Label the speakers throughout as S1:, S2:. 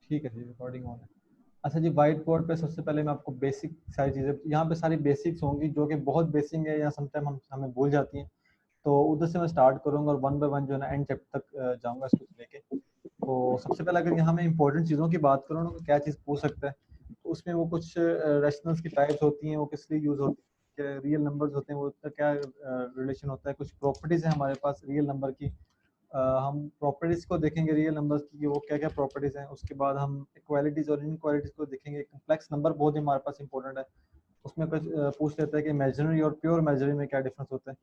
S1: ठीक है जी, recording on है। अच्छा जी, वाइट बोर्ड पे सबसे पहले मैं आपको बेसिक सारी चीज़ें, यहाँ पे सारी बेसिक्स होंगी जो कि बहुत बेसिक है या समटाइम हम हमें भूल जाती हैं, तो उधर से मैं स्टार्ट करूँगा और वन बाय वन जो है ना एंड चैप्टर तक जाऊँगा इसको लेके। तो सबसे पहले अगर यहाँ मैं इंपॉर्टेंट चीज़ों की बात करूँ ना, तो क्या चीज़ पूछ सकता है, तो उसमें वो कुछ रैशनल्स की टाइप्स होती हैं, वो किस लिए यूज़ होती है, रियल नंबर्स होते हैं वो उसका क्या रिलेशन होता है, कुछ प्रॉपर्टीज़ है हमारे पास रियल नंबर की। हम प्रॉपर्टीज़ को देखेंगे रियल नंबर्स की कि वो क्या-क्या प्रॉपर्टीज़ हैं। उसके बाद हम इक्वालिटीज़ और इनइक्वालिटीज़ को देखेंगे। कॉम्प्लेक्स नंबर बहुत ही हमारे पास इंपॉर्टेंट है। उसमें कुछ पूछ लेता है कि इमेजिनरी और प्योर इमेजिनरी में क्या डिफरेंस होता है।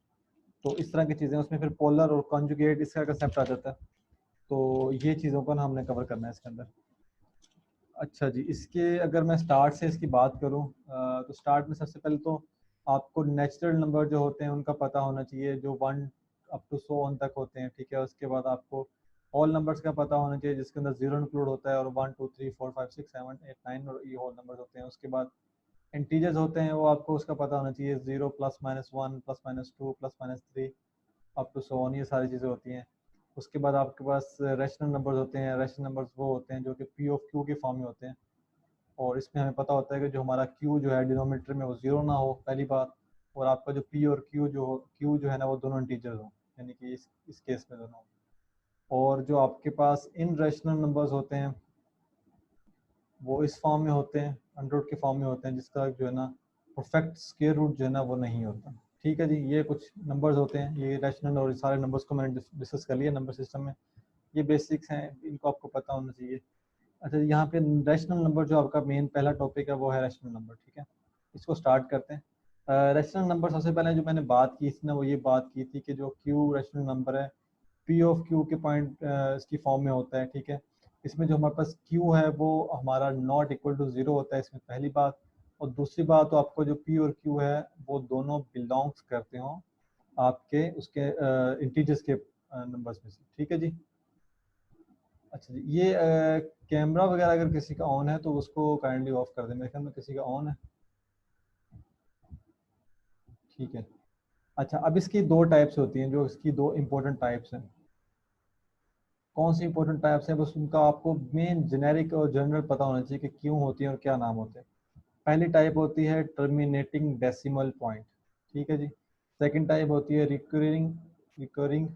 S1: तो इस तरह की चीज़ें, उसमें फिर पोलर और कॉन्जुगेट इसका कंसेप्ट आ जाता है। तो ये चीज़ों को ना हमने कवर करना है इसके अंदर। अच्छा जी, इसके अगर मैं स्टार्ट से इसकी बात करूँ, तो स्टार्ट में सबसे पहले तो आपको नेचुरल नंबर जो होते हैं उनका पता होना चाहिए, जो 1 अप टू 100 ऑन तक होते हैं, ठीक है। उसके बाद आपको ऑल नंबर्स का पता होना चाहिए जिसके अंदर 0 इंक्लूड होता है, और 1 2 3 4 5 6 7 8 9 और ये होल नंबर्स होते हैं। उसके बाद इंटीजर्स होते हैं, वो आपको उसका पता होना चाहिए, 0 plus minus 1 plus minus 2 plus minus 3 up to so on, ये सारी चीज़ें होती हैं। उसके बाद आपके पास रैशनल नंबर्स होते हैं। रैशनल नंबर्स वो होते हैं जो कि पी ऑफ क्यू के फॉर्म में होते हैं, और इसमें हमें पता होता है कि जो हमारा क्यू जो है डिनोमिनेटर में वो ज़ीरो ना हो, पहली बात, और आपका जो पी और क्यू जो है ना वो दोनों इंटीजर्स हों, यानी कि इस केस में दोनों। और जो आपके पास इन रैशनल नंबर्स होते हैं वो इस फॉर्म में होते हैं, अंडर रूट के फॉर्म में होते हैं, जिसका जो है ना परफेक्ट स्क्वायर रूट जो है ना वो नहीं होता। ठीक है जी, ये कुछ नंबर्स होते हैं, ये रैशनल और सारे नंबर्स को मैंने डिस्कस कर लिया नंबर सिस्टम में। ये बेसिक्स हैं, इनको आपको पता होना चाहिए। अच्छा, यहाँ पे रैशनल नंबर जो आपका मेन पहला टॉपिक है वो है रैशनल नंबर, ठीक है। इसको स्टार्ट करते हैं। रैशनल नंबर सबसे पहले जो मैंने बात की थी ना, वो ये बात की थी कि जो क्यू रैशनल नंबर है, पी ऑफ क्यू के पॉइंट इसकी फॉर्म में होता है, ठीक है। इसमें जो हमारे पास क्यू है वो हमारा नॉट इक्वल टू ज़ीरो होता है, इसमें पहली बात। और दूसरी बात, तो आपको जो पी और क्यू है वो दोनों बिलोंग्स करते हो आपके उसके इंटीजर्स के नंबर्स में से, ठीक है जी। अच्छा जी, ये कैमरा वगैरह अगर किसी का ऑन है तो उसको काइंडली ऑफ कर दें, मेरे ख्याल में किसी का ऑन है, ठीक है। अच्छा, अब इसकी दो टाइप्स होती हैं, जो इसकी दो इम्पोर्टेंट टाइप्स हैं। कौन सी इंपॉर्टेंट टाइप्स हैं, बस उनका आपको मेन जेनेरिक और जनरल पता होना चाहिए कि क्यों होती है और क्या नाम होते हैं। पहली टाइप होती है टर्मिनेटिंग डेसिमल पॉइंट, ठीक है जी। सेकंड टाइप होती है रिकरिंग रिकरिंग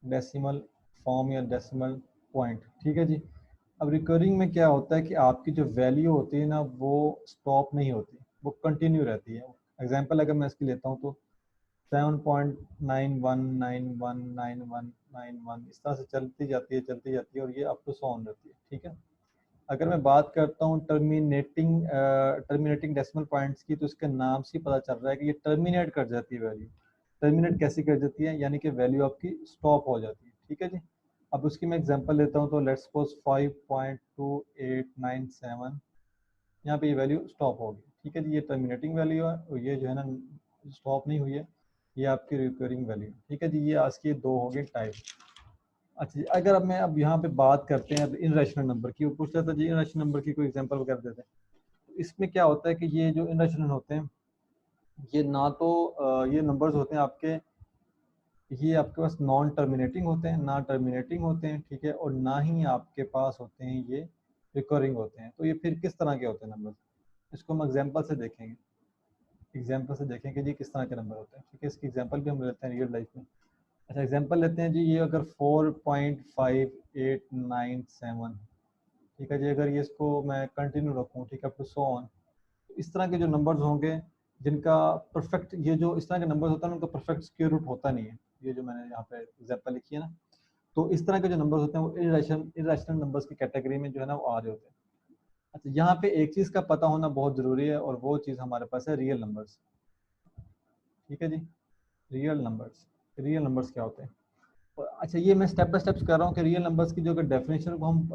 S1: डेसिमल फॉर्म या डेसिमल पॉइंट, ठीक है जी। अब रिकरिंग में क्या होता है कि आपकी जो वैल्यू होती है ना वो स्टॉप नहीं होती, वो कंटिन्यू रहती है। एग्जांपल अगर मैं इसकी लेता हूँ तो 7.91919191 इस तरह से चलती जाती है और ये अप टू 100 ऑन रहती है, ठीक है। अगर मैं बात करता हूँ टर्मिनेटिंग डेसिमल पॉइंट्स की, तो इसके नाम से ही पता चल रहा है कि ये टर्मिनेट कर जाती है वैल्यू। टर्मिनेट कैसे कर जाती है, यानी कि वैल्यू आपकी स्टॉप हो जाती है, ठीक है जी। अब उसकी मैं एग्जांपल लेता हूँ, तो लेट्स सपोज 5.2897, यहाँ पे ये वैल्यू स्टॉप होगी, ठीक है जी। ये टर्मिनेटिंग वैल्यू है और ये जो है ना स्टॉप नहीं हुई है, ये आपकी रिकरिंग वैल्यू, ठीक है जी। ये आज के दो हो गए टाइप। अच्छा जी, अगर अब मैं अब यहाँ पे बात करते हैं इन रैशनल नंबर की, वो पूछ रहा था जी इन रैशनल नंबर की कोई एग्जांपल वगैरह देते हैं। तो इसमें क्या होता है कि ये जो इन रैशनल होते हैं, ये ना तो ये नंबर्स होते हैं आपके, ये आपके पास नॉन टर्मिनेटिंग होते हैं, ना टर्मिनेटिंग होते हैं, ठीक है। और ना ही आपके पास होते हैं ये रिकरिंग होते हैं। तो ये फिर किस तरह के होते हैं नंबर, इसको हम एग्जाम्पल से देखेंगे। एग्जाम्पल से देखेंगे जी किस तरह के नंबर होते हैं, ठीक है। इसकी एग्जाम्पल भी हम लेते हैं रियल लाइफ में। अच्छा, एग्जाम्पल लेते हैं जी, ये अगर 4.5897, ठीक है जी, अगर ये इसको मैं कंटिन्यू रखूँ, ठीक है, अप टू 100 ऑन, तो इस तरह के जो नंबर्स होंगे जिनका परफेक्ट, ये जो इस तरह के नंबर्स होता है उनका परफेक्ट स्क्वायर रूट होता नहीं है, ये जो मैंने यहाँ पे एग्जाम्पल लिखी है ना, तो इस तरह के जो नंबर्स होते हैं वो इरेशनल नंबर्स की कैटेगरी में जो है ना वो आ रहे होते हैं। अच्छा, यहाँ पे एक चीज़ का पता होना बहुत ज़रूरी है, और वो चीज़ हमारे पास है रियल नंबर्स, ठीक है जी। रियल नंबर्स क्या होते हैं। अच्छा, ये मैं स्टेप बाय स्टेप कर रहा हूँ कि रियल नंबर्स की जो अगर डेफिनेशन को हम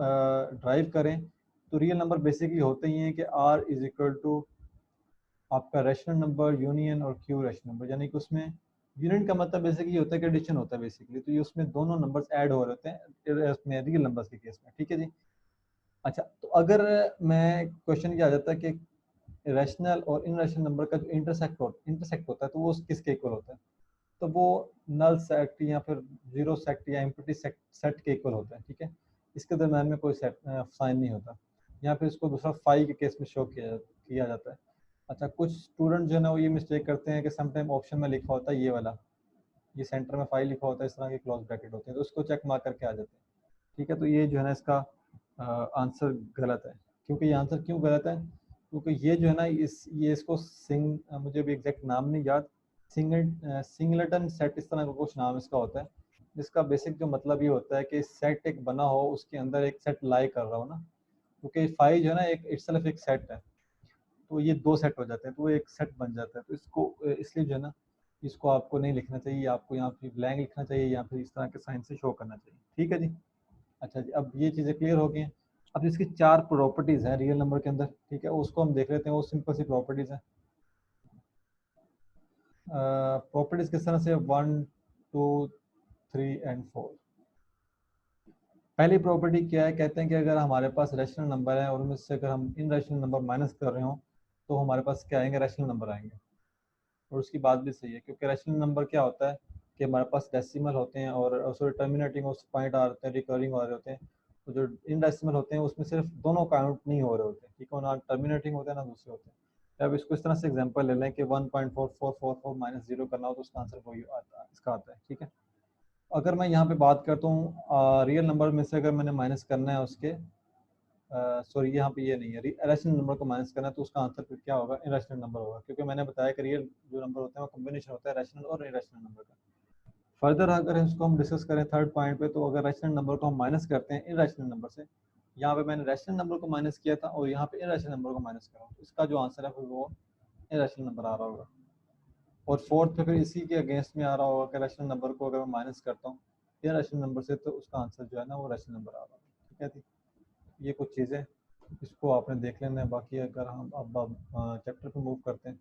S1: ड्राइव करें, तो रियल नंबर बेसिकली होते ही हैं कि आर इज इक्वल टू आपका रैशनल नंबर यूनियन और क्यू रैशनल नंबर, यानी कि उसमें यूनियन का मतलब बेसिकली होता है कि एडिशन होता है बेसिकली, तो ये उसमें दोनों नंबर्स ऐड हो रहे होते हैं इसमें रियल नंबर्स के केस में, ठीक है जी। अच्छा, तो अगर मैं क्वेश्चन ये आ जाता है कि रैशनल और इन रैशनल नंबर का जो इंटरसेक्ट होता है तो वो किसके इक्वल होता है, तो वो नल सेट या फिर जीरो सेट या एम्प्टी सेट के इक्वल होता है, ठीक है। इसके दरम्यान में कोई सेट साइन नहीं होता। यहाँ पे इसको दूसरा फाई के केस में शो किया जाता है। अच्छा, कुछ स्टूडेंट जो है ना वो ये मिस्टेक करते हैं कि समटाइम ऑप्शन में लिखा होता है ये वाला, ये सेंटर में फाइल लिखा होता है, इस तरह के क्लोज ब्रैकेट होते हैं, तो उसको चेक मार करके आ जाते हैं। ठीक है, तो ये जो है ना इसका आंसर गलत है। क्योंकि ये आंसर क्यों गलत है? क्योंकि ये जो है ना ये इसको मुझे भी एग्जैक्ट नाम नहीं याद, सिंगलेटन सेट इस तरह का कुछ नाम इसका होता है, जिसका बेसिक जो मतलब ये होता है कि सेट एक बना हो, उसके अंदर एक सेट लाई कर रहा हो ना, क्योंकि फाइव जो है ना एक इटसेल्फ एक सेट है, तो ये दो सेट हो जाते हैं, तो वो एक सेट बन जाता है। तो इसको इसलिए जो है ना इसको आपको नहीं लिखना चाहिए, आपको यहाँ पे ब्लैंक लिखना चाहिए या फिर इस तरह के साइन से शो करना चाहिए। ठीक है जी। अच्छा जी, अब ये चीज़ें क्लियर हो गई हैं। अब इसकी चार प्रॉपर्टीज़ हैं रियल नंबर के अंदर, ठीक है, उसको हम देख लेते हैं। वो सिंपल सी प्रॉपर्टीज़ हैं। प्रॉपर्टीज़ किस तरह से 1 2 3 एंड 4। पहली प्रॉपर्टी क्या है? कहते हैं कि अगर हमारे पास रैशनल नंबर है और उनमें से अगर हम इन रैशनल नंबर माइनस कर रहे हो तो हमारे पास क्या आएंगे? रैशनल नंबर आएंगे। और उसकी बात भी सही है, क्योंकि रैशनल नंबर क्या होता है कि हमारे पास डेसिमल होते हैं और सॉरी टर्मिनेटिंग उस पॉइंट आ रहे हैं, रिकरिंग आ रहे होते हैं। तो जो इन डेसिमल होते हैं उसमें सिर्फ दोनों काउंट नहीं हो रहे होते, ठीक है, ना टर्मिनेटिंग होते हैं ना दूसरे होते हैं। अब इसको इस तरह से एग्जांपल ले लें कि 1.4444 माइनस जीरो करना हो तो उसका आंसर वही आता है, इसका आता है। ठीक है, अगर मैं यहाँ पे बात करता हूँ रियल नंबर में से, अगर मैंने माइनस करना है उसके सॉरी यहाँ पे ये नहीं है, रैशनल नंबर को माइनस करना है, तो उसका आंसर फिर क्या होगा? इरेशनल नंबर होगा, क्योंकि मैंने बताया कि रियल जो नंबर होते हैं वो कॉम्बिनेशन होता है रैशनल और इरेशनल नंबर का। फर्दर अगर इसको हम डिस्कस करें थर्ड पॉइंट पे, तो अगर रैशनल नंबर को हम माइनस करते हैं इरेशनल नंबर से, यहाँ पे मैंने रैशनल नंबर को माइनस किया था और यहाँ पे इरेशनल नंबर को माइनस करा, इसका जो आंसर है फिर वो इरेशनल नंबर आ रहा होगा। और फोर्थ पे फिर इसी के अगेंस्ट में आ रहा होगा कि रैशनल नंबर को अगर मैं माइनस करता हूँ इरेशनल नंबर से, तो उसका आंसर जो है ना वो रैशनल नंबर आ रहा है। ठीक है थी, ये कुछ चीज़ें इसको आपने देख लेना है। बाकी अगर हम अब चैप्टर पे मूव करते हैं,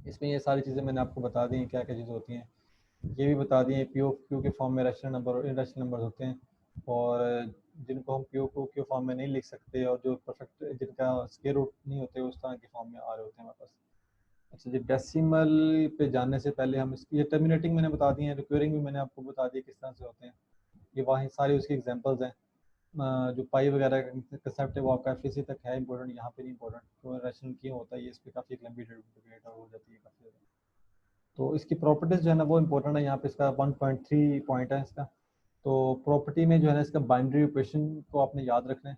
S1: इसमें ये सारी चीज़ें मैंने आपको बता दी हैं क्या क्या चीज़ होती हैं। ये भी बता दिए पी ओ क्यू के फॉर्म में रैशनल नंबर और इरेशनल नंबर होते हैं, और जिनको हम पी ओ क्यू के फॉर्म में नहीं लिख सकते और जो परफेक्ट जिनका स्क्वायर रूट नहीं होते उस तरह के फॉर्म में आ रहे होते हैं हमारे पास। अच्छा जी, डेसिमल पे जाने से पहले हम ये टर्मिनेटिंग मैंने बता दिए हैं, रिक्वेरिंग भी मैंने आपको बता दिया किस तरह से होते हैं। ये वहाँ सारी उसकी एग्जांपल्स हैं। जो पाई वगैरह का कंसेप्ट है वो आपका एफ तक है इंपॉर्टेंट, यहाँ पे नहीं इंपॉर्टेंट, तो रैशनल क्यों होता है ये इस पर काफ़ी लंबी डिबेट हो जाती है काफ़ी ज़्यादा। तो इसकी प्रॉपर्टीज़ जो है ना वो इंपॉर्टेंट है। यहाँ पे इसका 1.3 पॉइंट है इसका। तो प्रॉपर्टी में जो है ना इसका बाइनरी ऑपरेशन को आपने याद रखना है।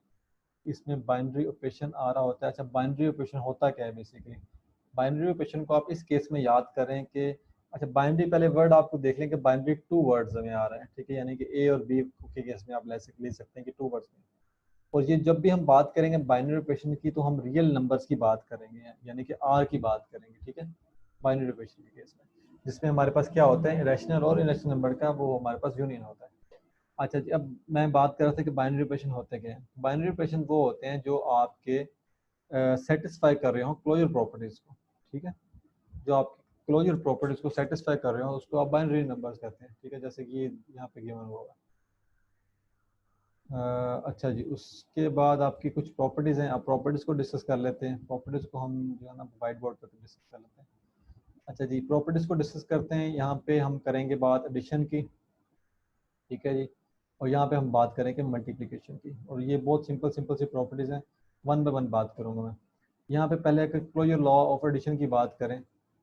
S1: इसमें बाइनरी ऑपरेशन आ रहा होता है। अच्छा, बाइनरी ऑपरेशन होता क्या है बेसिकली? बाइनरी ऑपरेशन को आप इस केस में याद करें कि अच्छा, बाइनरी पहले वर्ड आपको देख लें कि बाइनरी टू वर्ड्स में आ रहा है, ठीक है, यानी कि ए और बी के केस में आप ले सकते हैं कि टू वर्ड्स में। और ये जब भी हम बात करेंगे बाइनरी ऑपरेशन की तो हम रियल नंबर्स की बात करेंगे, यानी कि आर की बात करेंगे। ठीक है, बाइनरी ऑपरेशन के केस में, जिसमें हमारे पास क्या होता है? रैशनल और इरेशनल नंबर का वो हमारे पास यूनियन होता है। अच्छा जी, अब मैं बात कर रहा था कि बाइनरी ऑपरेशन होते क्या हैं। बाइनरी ऑपरेशन वो होते हैं जो आपके सेटिस्फाई कर रहे हो क्लोजर प्रॉपर्टीज को। ठीक है, जो आप क्लोजर प्रॉपर्टीज को सेटिस्फाई कर रहे हो उसको आप बाइनरी नंबर्स कहते हैं। ठीक है, जैसे कि यहाँ पे गिवन हुआ। अच्छा जी, उसके बाद आपकी कुछ प्रॉपर्टीज़ हैं, आप प्रॉपर्टीज़ को डिस्कस कर लेते हैं। प्रॉपर्टीज़ को हम जो है ना वाइट बोर्ड पर डिस्कस कर लेते हैं। अच्छा जी, प्रॉपर्टीज़ को डिस्कस करते हैं। यहाँ पे हम करेंगे बात एडिशन की, ठीक है जी, और यहाँ पे हम बात करेंगे मल्टीप्लिकेशन की। और ये बहुत सिंपल सिंपल सी प्रॉपर्टीज़ हैं, वन बाय वन बात करूँगा मैं। यहाँ पे पहले अगर क्लोजर लॉ ऑफ एडिशन की बात करें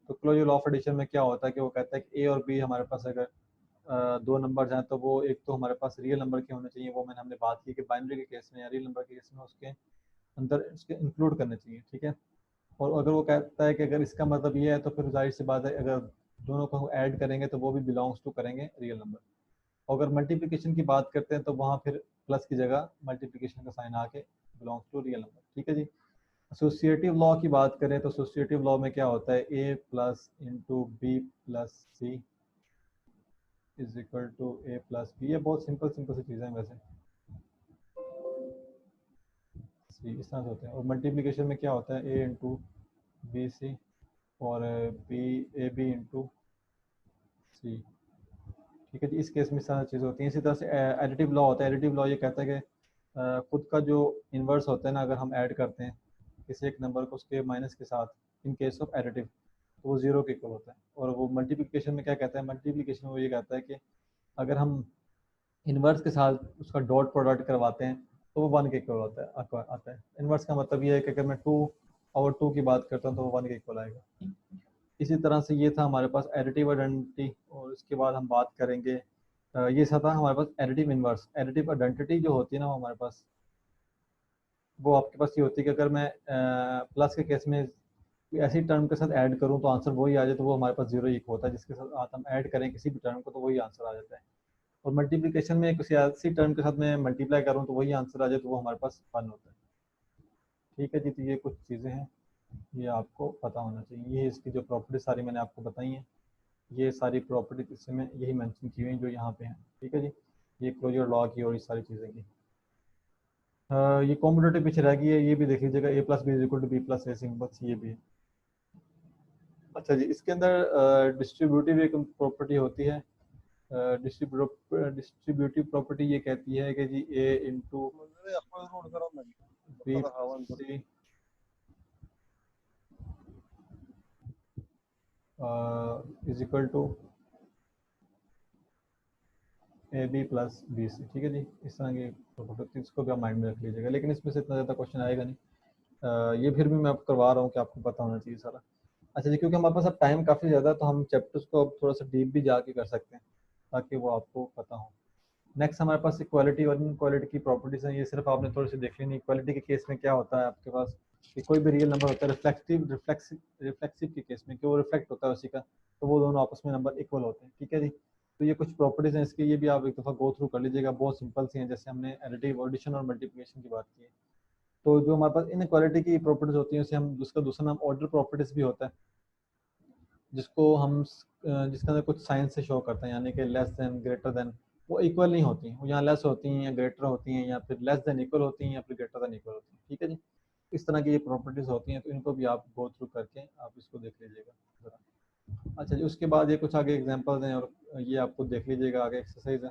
S1: तो क्लोजर लॉ ऑफ एडिशन में क्या होता है कि वो कहता है कि ए और बी हमारे पास अगर दो नंबर हैं तो वो एक तो हमारे पास रियल नंबर के होने चाहिए, वो मैंने हमने बात की कि बाइनरी के केस में या रियल नंबर के केस में उसके अंदर उसके इंक्लूड करने चाहिए। ठीक है, और अगर वो कहता है कि अगर इसका मतलब ये है तो फिर जाहिर सी बात है अगर दोनों को ऐड करेंगे तो वो भी बिलोंग्स टू करेंगे रियल नंबर। अगर मल्टीप्लिकेशन की बात करते हैं तो वहाँ फिर प्लस की जगह मल्टीप्लिकेशन का साइन आके बिलोंग्स टू रियल नंबर। ठीक है जी, एसोसिएटिव लॉ की बात करें तो एसोसिएटिव लॉ में क्या होता है? A plus into b plus c is equal to a plus b. ये बहुत सिंपल सिंपल सी चीज़ें हैं वैसे, सी इस तरह से होते हैं। और मल्टीप्लिकेशन में क्या होता है? ए इंटू बी सी और बी ए बी इंटू सी। ठीक है जी, इस केस में सारी चीज़ होती हैं। इसी तरह से एडिटिव लॉ होता है। एडिटिव लॉ ये कहता है कि खुद का जो इन्वर्स होता है ना, अगर हम ऐड करते हैं किसी एक नंबर को उसके माइनस के साथ इन केस ऑफ एडिटिव, तो वो जीरो के इक्वल होता है। और वो मल्टीप्लिकेशन में क्या कहता है? मल्टीप्लिकेशन में वो ये कहता है कि अगर हम इनवर्स के साथ उसका डॉट प्रोडक्ट करवाते हैं तो वो 1 के इक्वल आता है। इनवर्स का मतलब ये है कि अगर मैं 2/2 की बात करता हूँ तो वो 1 के इक्वल आएगा। इसी तरह से ये था हमारे पास एडिटिव आइडेंटिटी, और इसके बाद हम बात करेंगे ये था हमारे पास एडिटिव इनवर्स। एडिटिव आइडेंटिटी जो होती है ना, वो हमारे पास वो आपके पास ये होती है कि अगर मैं प्लस के केस में ऐसी टर्म के साथ ऐड करूं तो आंसर वही आ जाए, तो वो हमारे पास 0 इक्वल होता है। जिसके साथ हम ऐड करें किसी भी टर्म को तो वही आंसर आ जाता है। और मल्टीप्लिकेशन में किसी ऐसी टर्म के साथ मैं मल्टीप्लाई करूँ तो वही आंसर आ जाए, तो वो हमारे पास 1 होता है। ठीक है जी, तो ये कुछ चीज़ें हैं, ये आपको पता होना चाहिए। ये इसकी जो प्रॉपर्टी सारी मैंने आपको बताई हैं, ये सारी प्रॉपर्टी इसमें यही मेंशन की हुई हैं जो यहाँ पे हैं। ठीक है जी, ये क्लोजर लॉ की और ये सारी चीज़ें की। ये कॉम्पिटेटिव पीछे रह गई है, ये भी देख लीजिएगा, a + b = b + a simple, ये भी है। अच्छा जी, इसके अंदर डिस्ट्रीब्यूटिव एक प्रॉपर्टी होती है। डिस्ट्रीब्यूटिव प्रॉपर्टी ये कहती है कि जी a into b + c is equal to AB + BC। ठीक है जी, इस तरह की प्रॉपर्टी, इसको भी आप माइंड में रख लीजिएगा, लेकिन इसमें से इतना ज़्यादा क्वेश्चन आएगा नहीं। ये फिर भी मैं आपको करवा रहा हूँ कि आपको पता होना चाहिए सारा। अच्छा जी, क्योंकि हमारे पास अब टाइम काफ़ी ज़्यादा है तो हम चैप्टर्स को अब थोड़ा सा डीप भी जाके कर सकते हैं ताकि वो आपको पता हो। नेक्स्ट हमारे पास इक्वालिटी और इनक्वालिटी की प्रॉपर्टीज हैं। ये सिर्फ आपने थोड़ी सी देख लेनी। इक्वालिटी के केस में क्या होता है आपके पास कि कोई भी रियल नंबर होता है, रिफ्लेक्सिव के केस में कि वो रिफ्लेक्ट होता है उसी का, तो वो दोनों आपस में नंबर इक्वल होते हैं। ठीक है जी, तो ये कुछ प्रॉपर्टीज हैं इसके, ये भी आप एक दफ़ा गो थ्रू कर लीजिएगा, बहुत सिंपल सी हैं। जैसे हमने एडिटिव, एडिशन और मल्टीप्लिकेशन की बात की है, तो जो हमारे पास इनक्वालिटी की प्रॉपर्टीज होती हैं उसे हम, उसका दूसरा नाम ऑर्डर प्रॉपर्टीज भी होता है, जिसको हम जिसके अंदर कुछ साइन से शो करते हैं, यानी कि लेस देन, ग्रेटर देन। वो इक्वल नहीं होती, वो यहाँ लेस होती हैं या ग्रेटर होती हैं, या फिर लेस देन इक्वल होती हैं, या फिर ग्रेटर देन इक्वल होती हैं। ठीक है जी, इस तरह की ये प्रॉपर्टीज होती हैं, तो इनको भी आप गो थ्रू करके आप इसको देख लीजिएगा ज़रा। अच्छा जी, उसके बाद ये कुछ आगे एग्जांपल्स हैं और ये आपको देख लीजिएगा, आगे एक्सरसाइज है।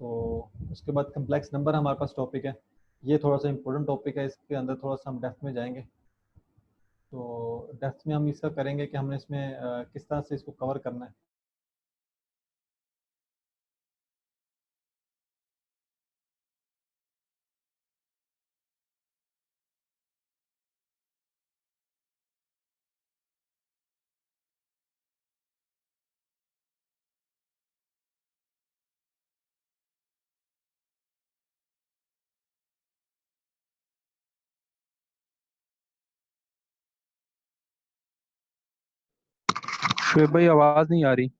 S1: तो उसके बाद कम्प्लेक्स नंबर हमारे पास टॉपिक है, ये थोड़ा सा इंपॉर्टेंट टॉपिक है, इसके अंदर थोड़ा सा हम डेप्थ में जाएंगे। तो डेप्थ में हम इसका करेंगे कि हमने इसमें किस तरह से इसको कवर करना है।
S2: शुएब भाई आवाज नहीं आ रही।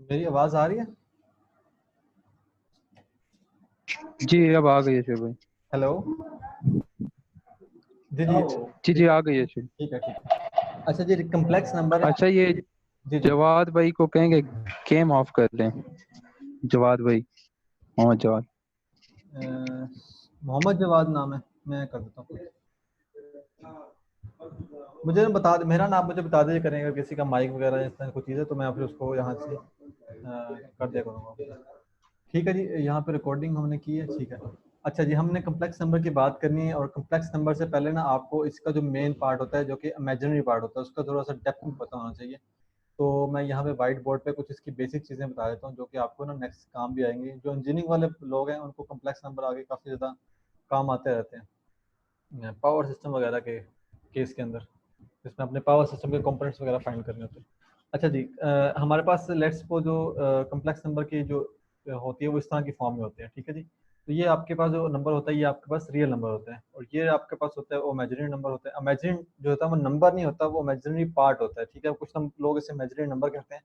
S1: मेरी आवाज़ आ रही है?
S2: जी अब आ गई है शुएब भाई।
S1: हेलो जी जी
S2: जी
S1: जी,
S2: जी आ गई है शुएब।
S1: ठीक है ठीक है। अच्छा जी, कम्प्लेक्स नंबर है।
S2: अच्छा ये
S1: जी जी,
S2: जवाद भाई को कहेंगे गेम ऑफ कर लें। जवाद भाई, मोहम्मद जवाद।
S1: मोहम्मद जवाद नाम है, मैं कर देता हूँ। मुझे ना बता दे, मेरा नाम मुझे बता दीजिए करेंगे, अगर किसी का माइक वगैरह इस तरह कुछ चीज़ है तो मैं फिर उसको यहाँ से कर दिया करूँगा। ठीक है जी, यहाँ पे रिकॉर्डिंग हमने की है, ठीक है। अच्छा जी, हमने कम्प्लेक्स नंबर की बात करनी है, और कम्प्लेक्स नंबर से पहले ना आपको इसका जो मेन पार्ट होता है, जो कि इमेजिनरी पार्ट होता है, उसका थोड़ा सा डेप्थ में पता होना चाहिए। तो मैं यहाँ पे वाइट बोर्ड पे कुछ इसकी बेसिक चीज़ें बता देता हूँ जो कि आपको ना नेक्स्ट काम भी आएंगी। जो इंजीनियरिंग वाले लोग हैं उनको कम्प्लेक्स नंबर आगे काफ़ी ज़्यादा काम आते रहते हैं पावर सिस्टम वगैरह के केस के अंदर, जिसमें अपने पावर सिस्टम के कंपोनेंट्स वगैरह फाइंड करने होते हैं। अच्छा जी, हमारे पास लेट्स को जो कम्प्लेक्स नंबर की जो होती है वो इस तरह की फॉर्म में होते हैं। ठीक है जी, तो ये आपके पास जो नंबर होता है ये आपके पास रियल नंबर होता है, और ये आपके पास होता है वो इमेजिनरी नंबर होता है। इमेजिनरी जो होता है वो नंबर नहीं होता, वो इमेजिनरी पार्ट होता है। ठीक है, कुछ हम लोग इसे इमेजिनरी नंबर कहते हैं।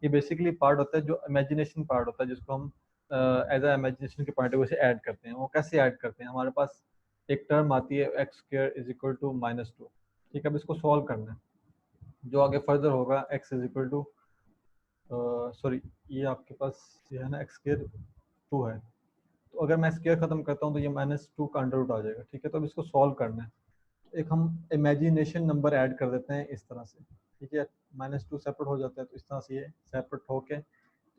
S1: ये बेसिकली पार्ट होता है जो इमेजिनेशन पार्ट होता है, जिसको हम एज अ इमेजिनेशन के पॉइंट ऑफ व्यू से ऐड करते हैं। वो कैसे ऐड करते हैं, हमारे पास एक टर्म आती है x square is equal to -2। ठीक है, अब इसको सॉल्व करना है। जो आगे फर्दर होगा x is equal to, sorry ये आपके पास ये है ना एक्स स्क्वायर 2 है, तो अगर मैं स्क्वायर खत्म करता हूँ तो ये -2 का अंडर रूट आ जाएगा। ठीक है, तो अब इसको सॉल्व करना है। एक हम इमेजिनेशन नंबर ऐड कर देते हैं इस तरह से। ठीक है, -2 सेपरेट हो जाता है, तो इस तरह से ये सेपरेट होके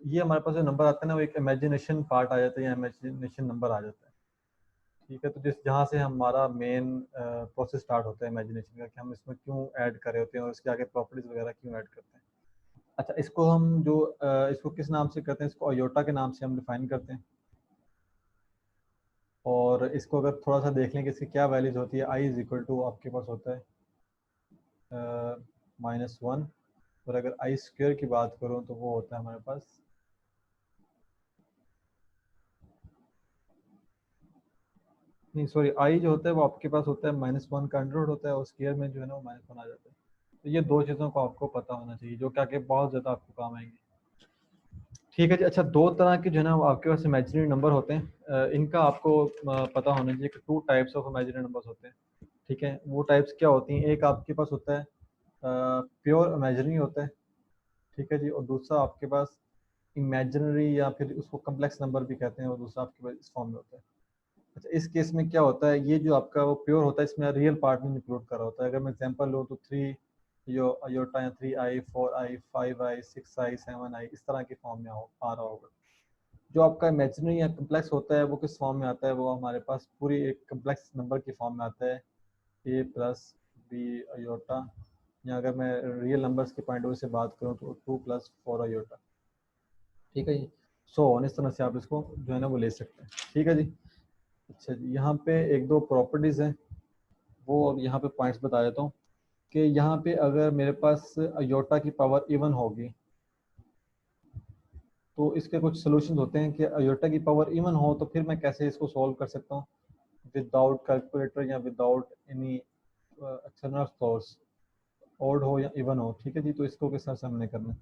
S1: ये हमारे पास जो नंबर आता है ना वो एक इमेजिनेशन पार्ट आ जाता है या इमेजिनेशन नंबर आ जाता है। ठीक है, तो जिस जहाँ से हमारा मेन प्रोसेस स्टार्ट होता है इमेजिनेशन का, कि हम इसमें क्यों ऐड कर रहे होते हैं और इसके आगे प्रॉपर्टीज वगैरह क्यों ऐड करते हैं। अच्छा, इसको हम जो इसको किस नाम से करते हैं, इसको अयोटा के नाम से हम डिफाइन करते हैं। और इसको अगर थोड़ा सा देख लें कि इसकी क्या वैल्यूज होती है, आई इज इक्वल टू आपके पास होता है -1, और अगर आई स्क्वायर की बात करूँ तो वो होता है हमारे पास नहीं सॉरी, आई जो होता है वो आपके पास होता है -1 का अंडर रूट होता है, और स्क्वायर में जो है ना वो -1 आ जाता है। तो ये दो चीज़ों को आपको पता होना चाहिए जो कि आगे बहुत ज़्यादा आपको काम आएंगे। ठीक है जी। अच्छा, दो तरह के जो है ना वो आपके पास इमेजिनरी नंबर होते हैं। इनका आपको पता होना चाहिए कि 2 टाइप्स ऑफ इमेजिनरी नंबर्स होते हैं। ठीक है, वो टाइप्स क्या होती हैं, एक आपके पास होता है प्योर इमेजिनरी होता है। ठीक है जी, और दूसरा आपके पास इमेजिनरी या फिर उसको कम्प्लेक्स नंबर भी कहते हैं, और दूसरा आपके पास इस फॉर्म में होता है। अच्छा, इस केस में क्या होता है, ये जो आपका वो प्योर होता है इसमें रियल पार्ट नहीं इंक्लूड कर रहा होता है। अगर मैं एग्जांपल लूँ तो 3 यो अयोटा या 3i 4i 5i 6i 7i इस तरह के फॉर्म में आ रहा होगा। जो आपका इमेजिनरी या कम्प्लेक्स होता है वो किस फॉर्म में आता है, वो हमारे पास पूरी एक कम्प्लेक्स नंबर की फॉर्म में आता है, a प्लस बी अयोटा, या अगर मैं रियल नंबर्स के पॉइंट ऑफ व्यू से बात करूँ तो 2 प्लस 4 अयोटा। ठीक है जी, सो इस तरह से आप इसको जो है ना वो ले सकते हैं। ठीक है जी। अच्छा जी, यहाँ पे एक दो प्रॉपर्टीज़ हैं, वो अब यहाँ पे पॉइंट्स बता देता हूँ कि यहाँ पे अगर मेरे पास अयोटा की पावर इवन होगी तो इसके कुछ सोल्यूशन होते हैं कि अयोटा की पावर इवन हो तो फिर मैं कैसे इसको सॉल्व कर सकता हूँ विदाउट कैलकुलेटर या without any external source, odd हो या इवन हो। ठीक है जी, तो इसको किस तरह से हमने करना है,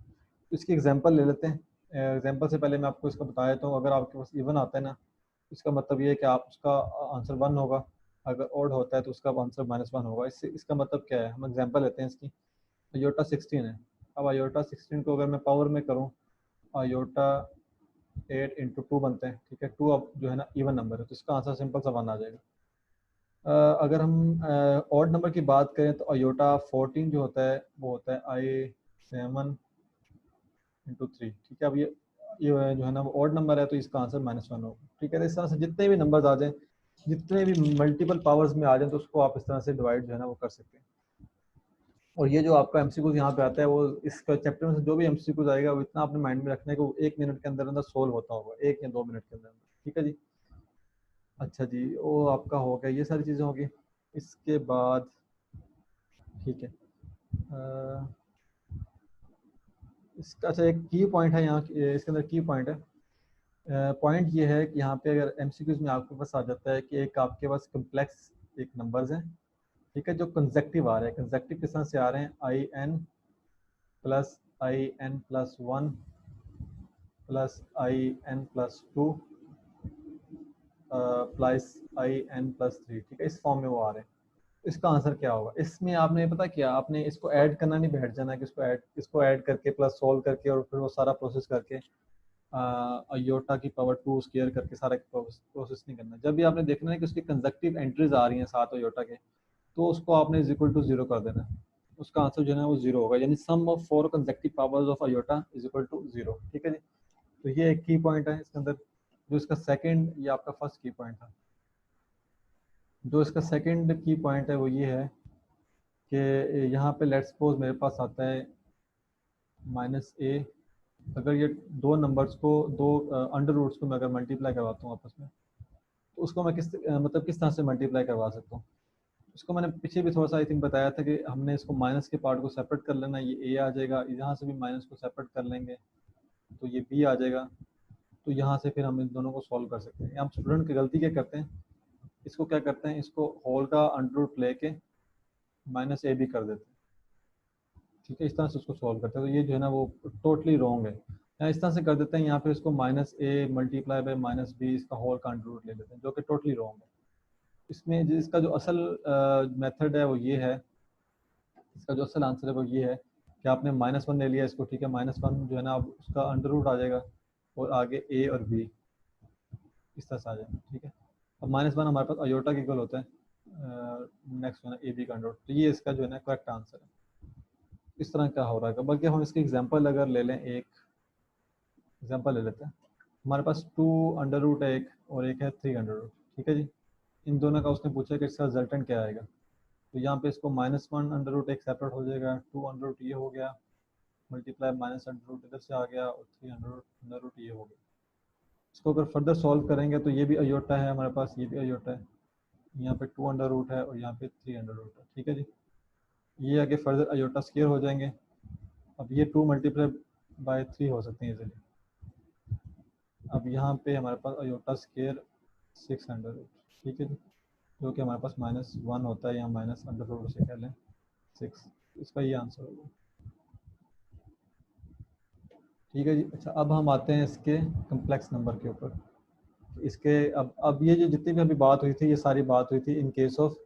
S1: तो इसकी एग्जांपल ले लेते हैं। एग्जांपल से पहले मैं आपको इसका बता देता हूँ। अगर आपके पास इवन आता है ना, इसका मतलब ये है कि आप उसका आंसर 1 होगा, अगर ऑड होता है तो उसका आंसर -1 होगा। इससे इसका मतलब क्या है, हम एग्जांपल लेते हैं इसकी। अयोटा 16 है, अब अयोटा 16 को अगर मैं पावर में करूँ, अयोटा 8 × 2 बनते हैं। ठीक है, 2 अब जो है ना इवन नंबर है, तो इसका आंसर सिंपल सा 1 आ जाएगा। अगर हम ऑड नंबर की बात करें तो अयोटा 14 जो होता है वो होता है i7 × 3। ठीक है, अब ये जो है ना वो ऑड नंबर है तो इसका आंसर -1 होगा। ठीक है, तो इस तरह से जितने भी नंबर्स आ जाएं, जितने भी मल्टीपल पावर्स में आ जाएं, तो उसको आप इस तरह से डिवाइड जो है ना वो कर सकते हैं। और ये जो आपका एमसीक्यूज यहाँ पे आता है, वो इस चैप्टर में से जो भी एमसीक्यूज आएगा वो इतना आपने माइंड में रखना है कि वो 1 मिनट के अंदर अंदर सोल्व होता होगा, 1 या 2 मिनट के अंदर अंदर। ठीक है जी। अच्छा जी, वो आपका हो गया, ये सारी चीज़ें होगी। इसके बाद ठीक है, इसका अच्छा एक की पॉइंट है यहाँ, इसके अंदर की पॉइंट है। पॉइंट ये है कि यहाँ पे अगर एमसीक्यूज में आपके पास आ जाता है कि एक आपके पास कम्प्लेक्स एक नंबर्स हैं। ठीक है, जो कंसेक्टिव आ रहे हैं, कंसेक्टिव किस तरह से आ रहे हैं, i n+i n+1 +i n+2 plus i n+3। ठीक है, इस फॉर्म में वो आ रहे हैं। इसका आंसर क्या होगा, इसमें आपने पता क्या, आपने इसको ऐड करना नहीं बैठ जाना कि इसको ऐड करके प्लस सोल्व करके और फिर वो सारा प्रोसेस करके अयोटा की पावर 2 स्क्वायर करके सारा प्रोसेस नहीं करना। जब भी आपने देखना है कि उसकी कंजक्टिव एंट्रीज आ रही हैं साथ अयोटा के, तो उसको आपने इज इक्वल टू 0 कर देना है। उसका आंसर जो है ना वो 0 होगा, यानी sum of 4 consecutive powers of iota is equal to 0। ठीक है जी, तो ये एक की पॉइंट है इसके अंदर। जो इसका सेकंड, ये आपका फर्स्ट की पॉइंट था। जो इसका सेकंड की पॉइंट है वो ये है कि यहाँ पे लेट्स सपोज मेरे पास आता है -a। अगर ये दो नंबर्स को, दो अंडर रूट्स को मैं अगर मल्टीप्लाई करवाता हूँ आपस में, तो उसको मैं मतलब किस तरह से मल्टीप्लाई करवा सकता हूँ। इसको मैंने पीछे भी थोड़ा सा आई थिंक बताया था कि हमने इसको माइनस के पार्ट को सेपरेट कर लेना, ये a आ जाएगा, यहाँ से भी माइनस को सेपरेट कर लेंगे तो ये b आ जाएगा। तो यहाँ से फिर हम इन दोनों को सॉल्व कर सकते हैं। हम स्टूडेंट की गलती क्या करते हैं, इसको क्या करते हैं, इसको होल का अंडर रूट लेके -a भी कर देते हैं। ठीक है, इस तरह से उसको सॉल्व करते हैं, तो ये जो है ना वो टोटली रॉन्ग है। या इस तरह से कर देते हैं, यहाँ पे इसको minus a multiply by minus b इसका होल का अंडर रूट ले लेते हैं, जो कि टोटली रॉन्ग है। इसमें इसका जो असल मेथड है वो ये है, इसका जो असल आंसर है वो ये है कि आपने -1 ले लिया इसको, ठीक है, -1 जो है ना अब उसका अंडर रूट आ जाएगा और आगे ए और बी इस तरह से आ जाएगा, ठीक है। अब -1 हमारे पास अयोटा के इक्वल होता है, नेक्स्ट जो है ना ए बी का अंडर रूट, तो ये इसका जो है ना करेक्ट आंसर है। इस तरह क्या हो रहा है, बल्कि हम इसकी एग्जांपल अगर ले लें, एक एग्जांपल ले लेते हैं। हमारे पास 2 अंडर रूट है एक, और एक है 3 अंडर रूट, ठीक है जी। इन दोनों का उसने पूछा कि इसका रिजल्टेंट क्या आएगा, तो यहाँ पे इसको -1 अंडर रूट एक सेपरेट हो जाएगा, 2 अंडर रूट ये हो गया, मल्टीप्लाई माइनस अंडर रूट इधर से आ गया, और 3 अंडर रूट ये हो गया। इसको अगर फर्दर सॉल्व करेंगे तो ये भी अयोटा है हमारे पास, ये भी अयोटा है, यहाँ पे 2 अंडर रूट है और यहाँ पे 3 अंडर रूट है, ठीक है जी। ये आगे फर्दर अयोटा स्क्वायर हो जाएंगे। अब ये 2 मल्टीप्लाई बाय 3 हो सकते हैं इजीली। अब यहाँ पे हमारे पास अयोटा स्क्वायर 6 अंडर रूट, ठीक है जी, जो कि हमारे पास -1 होता है, या माइनस अंडर रूट से कह लें 6, इसका ये आंसर होगा, ठीक है जी। अच्छा, अब हम आते हैं इसके कम्प्लेक्स नंबर के ऊपर। इसके अब ये जो जितनी भी अभी बात हुई थी, ये सारी बात हुई थी इन केस ऑफ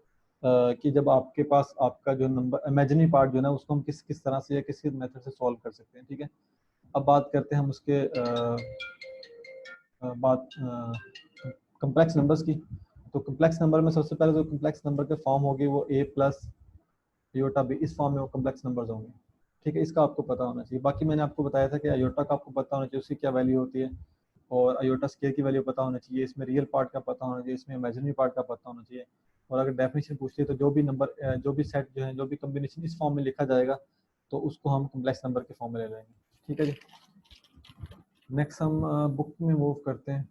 S1: कि जब आपके पास आपका जो नंबर इमेजिनरी पार्ट जो है ना उसको हम किस किस तरह से या किस मेथड से सॉल्व कर सकते हैं, ठीक है। अब बात करते हैं हम उसके बात कम्प्लेक्स नंबर्स की। तो कम्प्लेक्स नंबर में सबसे पहले जो कम्प्लेक्स नंबर के फॉर्म होगी वो a प्लस अयोटा बी, इस फॉर्म में वो कम्प्लेक्स नंबर्स होंगे, ठीक है। इसका आपको पता होना चाहिए। बाकी मैंने आपको बताया था कि अयोटा का आपको पता होना चाहिए उसकी क्या वैल्यू होती है, और अयोटा स्केयर की वैल्यू पता होना चाहिए, इसमें रियल पार्ट का पता होना चाहिए, इसमें इमेजिनरी पार्ट का पता होना चाहिए। और अगर डेफिनेशन पूछती है तो जो भी नंबर जो भी सेट जो है, जो भी कम्बिनेशन इस फॉर्म में लिखा जाएगा तो उसको हम कम्प्लेक्स नंबर के फॉर्म में ले लेंगे, ठीक है जी। नेक्स्ट हम बुक में मूव करते हैं।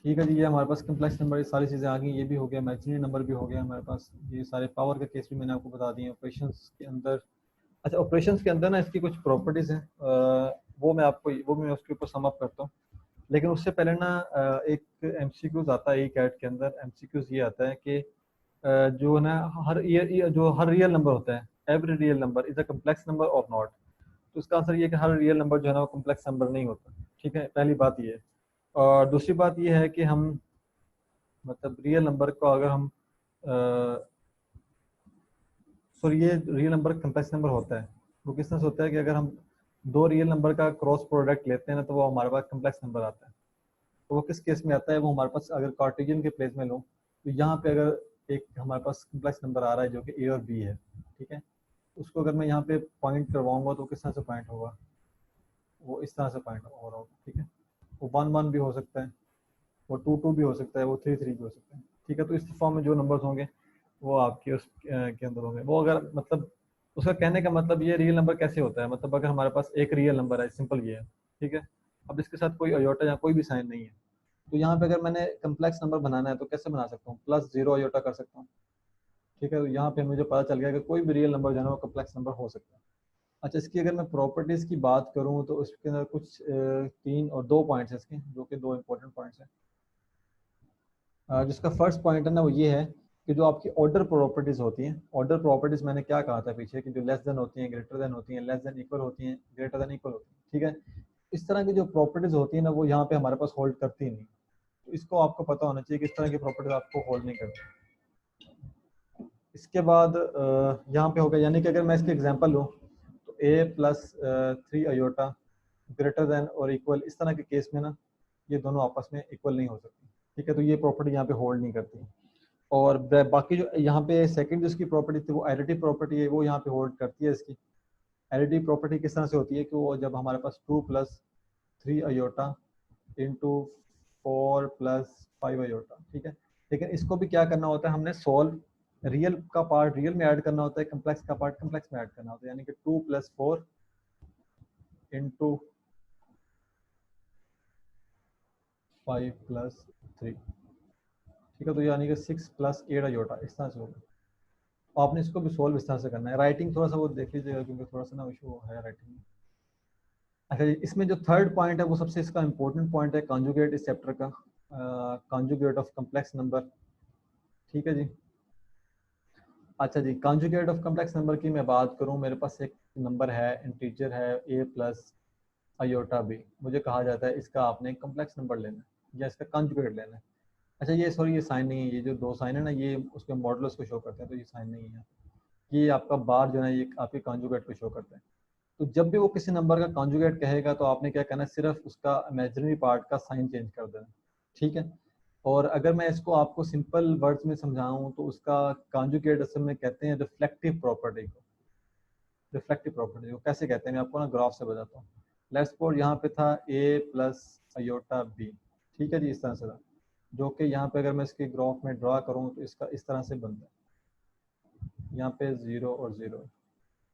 S1: ठीक है जी, ये हमारे पास कम्प्लेक्स नंबर, ये सारी चीज़ें आ गई, ये भी हो गया, इमेजिनरी नंबर भी हो गया हमारे पास, ये सारे पावर के केस भी मैंने आपको बता दिए। ऑपरेशंस के अंदर, अच्छा ऑपरेशंस के अंदर ना इसकी कुछ प्रॉपर्टीज़ हैं, वो मैं आपको वो भी मैं उसके ऊपर सम अप करता हूँ। लेकिन उससे पहले ना एक एमसीक्यूज आता है ई कैट के अंदर। एमसीक्यूज ये आता है कि जो ना जो हर रियल नंबर होता है, every real number is a complex number और नॉट। तो इसका आंसर ये है कि हर रियल नंबर जो है ना वो कम्प्लेक्स नंबर नहीं होता, ठीक है, पहली बात ये है। और दूसरी बात ये है कि हम मतलब रियल नंबर को अगर हम सॉरी ये रियल नंबर कम्प्लेक्स नंबर होता है, वो किस तरह से होता है कि अगर हम दो रियल नंबर का क्रॉस प्रोडक्ट लेते हैं ना तो वो हमारे पास कम्प्लेक्स नंबर आता है। तो वो किस केस में आता है, वो हमारे पास अगर कार्टेशियन के प्लेस में लो तो यहाँ पे अगर एक हमारे पास कम्प्लेक्स नंबर आ रहा है जो कि ए और बी है, ठीक है, उसको अगर मैं यहाँ पे पॉइंट करवाऊंगा तो किस तरह से पॉइंट होगा, वो इस तरह से पॉइंट हो रहा होगा, ठीक है। वो 1 1 भी हो सकता है, वो 2 2 भी हो सकता है, वो 3 3 भी हो सकता है, ठीक है। तो इस फॉर्म में जो नंबर्स होंगे वो आपके उस के अंदर होंगे। वो अगर मतलब उसका कहने का मतलब ये रियल नंबर कैसे होता है, मतलब अगर हमारे पास एक रियल नंबर है, सिंपल ये है, ठीक है। अब इसके साथ कोई अयोटा या कोई भी साइन नहीं है, तो यहाँ पे अगर मैंने कम्प्लेक्स नंबर बनाना है तो कैसे बना सकता हूँ, +0 अयोटा कर सकता हूँ, ठीक है। तो यहाँ पे मुझे पता चल गया कि कोई भी रियल नंबर जो है वो कम्प्लेक्स नंबर हो सकता है। अच्छा, इसकी अगर मैं प्रॉपर्टीज़ की बात करूँ तो इसके अंदर कुछ 3 और 2 पॉइंट्स हैं इसके, जो कि 2 इंपॉर्टेंट पॉइंट्स हैं। जिसका फर्स्ट पॉइंट है ना वो ये है कि जो आपकी ऑर्डर प्रॉपर्टीज़ होती हैं, ऑर्डर प्रॉपर्टीज़ मैंने क्या कहा था पीछे कि जो लेस देन होती हैं, ग्रेटर देन होती हैं, लेस देन इक्वल होती हैं, ग्रेटर देन इक्वल होती हैं, ठीक है। इस तरह की जो प्रॉपर्टीज़ होती हैं ना वो यहाँ पे हमारे पास होल्ड करती ही नहीं। तो इसको आपको पता होना चाहिए कि इस तरह की प्रॉपर्टीज़ आपको होल्ड नहीं करती। इसके बाद यहाँ पे हो गया, यानी कि अगर मैं इसके एग्जांपल लूँ तो a plus 3 iota greater than और इक्वल, इस तरह के केस में ना ये दोनों आपस में इक्वल नहीं हो सकती, ठीक है। तो ये प्रॉपर्टी यहाँ पे होल्ड नहीं करती। और बाकी जो यहाँ पे सेकंड जिसकी प्रॉपर्टी थी वो एडिटिव प्रॉपर्टी है, वो यहाँ पे होल्ड करती है। इसकी एडिटिव प्रॉपर्टी किस तरह से होती है कि वो जब हमारे पास 2 + 3 अयोटा इंटू 4 + 5 अयोटा, ठीक है। लेकिन इसको भी क्या करना होता है, हमने सॉल्व रियल का पार्ट रियल में ऐड करना होता है, कम्प्लेक्स का पार्ट कम्प्लेक्स में ऐड करना होता है, यानी कि 2 + 4 इंटू 5 + 3, ठीक है। तो यानी कि 6 + 8 अयोटा, इस तरह से होगा। और आपने इसको भी सॉल्व इस तरह से करना है। राइटिंग थोड़ा सा वो देख लीजिएगा क्योंकि थोड़ा सा ना इशू है राइटिंग में। अच्छा जी, इसमें जो थर्ड पॉइंट है वो सबसे इसका इंपॉर्टेंट पॉइंट है कॉन्जुगेट इस चैप्टर का, कॉन्जुगेट ऑफ कम्प्लेक्स नंबर, ठीक है जी। अच्छा जी, कॉन्जुगेट ऑफ कॉम्प्लेक्स नंबर की मैं बात करूं, मेरे पास एक नंबर है, इंटीजर है a प्लस आयोटा b, मुझे कहा जाता है इसका आपने कॉम्प्लेक्स नंबर लेना है या इसका कॉन्जुगेट लेना है। अच्छा ये सॉरी, ये साइन नहीं है, ये जो दो साइन है ना ये उसके मॉडुलस को शो करते हैं, तो ये साइन नहीं है, ये आपका बार जो है ये आपके कॉन्जुगेट को शो करते हैं। तो जब भी वो किसी नंबर का कॉन्जुगेट कहेगा तो आपने क्या करना है, सिर्फ उसका इमेजिनरी पार्ट का साइन चेंज कर देना, ठीक है। और अगर मैं इसको आपको सिंपल वर्ड्स में समझाऊं तो उसका कॉन्जुगेट असल में कहते हैं रिफ्लेक्टिव प्रॉपर्टी को। रिफ्लेक्टिव प्रॉपर्टी को कैसे कहते हैं, मैं आपको ना ग्राफ से बताता हूँ। लेट्स सपोज यहाँ पे था a प्लस अयोटा b, ठीक है जी, इस तरह से था, जो कि यहाँ पे अगर मैं इसके ग्राफ में ड्रा करूँ तो इसका इस तरह से बनता है, यहाँ पे 0 और 0,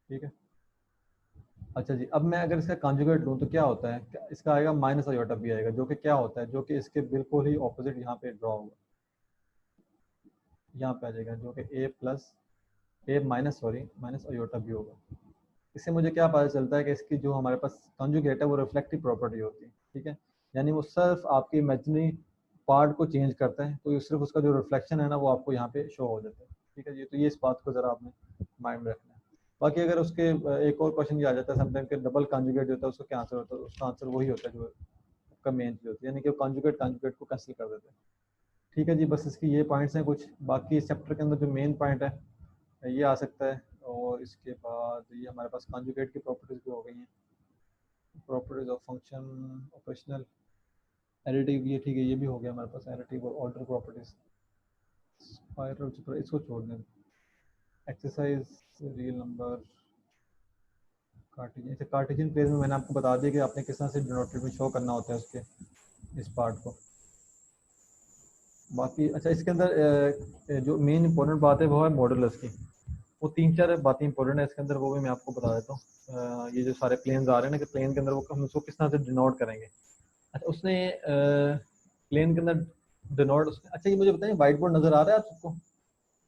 S1: ठीक है। अच्छा जी, अब मैं अगर इसका कॉन्जुगेट लूँ तो क्या होता है, इसका आएगा माइनस अयोटा बी आएगा, जो कि क्या होता है, जो कि इसके बिल्कुल ही ऑपोजिट यहाँ पे ड्रॉ होगा, यहाँ पे आ जाएगा, जो कि a plus a minus sorry minus iota b होगा। इससे मुझे क्या पता चलता है कि इसकी जो हमारे पास कॉन्जुगेट है वो रिफ्लेक्टिव प्रॉपर्टी होती है, ठीक है। यानी वो सिर्फ आपकी इमेजिनरी पार्ट को चेंज करता है, तो सिर्फ उसका जो रिफ्लेक्शन है ना वो आपको यहाँ पे शो हो जाता है, ठीक है जी। तो ये इस बात को ज़रा आपने माइंड में रखना है। बाकी अगर उसके एक और क्वेश्चन ये आ जाता है समटाइम के डबल कॉन्जुगेट होता है, उसका क्या आंसर होता है, उसका आंसर वही होता है जो आपका मेन चीज़ होती है, यानी कि कॉन्जुगेट कॉन्जुगेट को कैंसिल कर देते हैं, ठीक है जी। बस इसकी ये पॉइंट्स हैं कुछ, बाकी इस चैप्टर के अंदर जो मेन पॉइंट है ये आ सकता है। और इसके बाद ये हमारे पास कॉन्जुगेट की प्रॉपर्टीज भी हो गई हैं, properties of function, operational, additive, ये ठीक है, ये भी हो गया हमारे पास, एडिटिव और ऑर्डर प्रॉपर्टीज, स्पाइरल, इसको छोड़ दें। एक्सरसाइज, रियल नंबर, कार्टेशियन, जैसे कार्टेशियन प्लेस में मैंने आपको बता दिया कि आपने किस तरह से डिनोटेड में शो करना होता है उसके इस पार्ट को। बाकी अच्छा इसके अंदर जो मेन इंपॉर्टेंट बात है वो है मॉडुलस की, वो तीन चार बातें इंपॉर्टेंट है इसके अंदर, वो भी मैं आपको बता देता हूँ। ये जो सारे प्लेन्स आ रहे हैं ना कि प्लेन के अंदर वो हम उसको किस तरह से डिनोट करेंगे। अच्छा उसने प्लेन के अंदर डिनोट, अच्छा ये मुझे बताइए व्हाइट बोर्ड नजर आ रहा है आपको,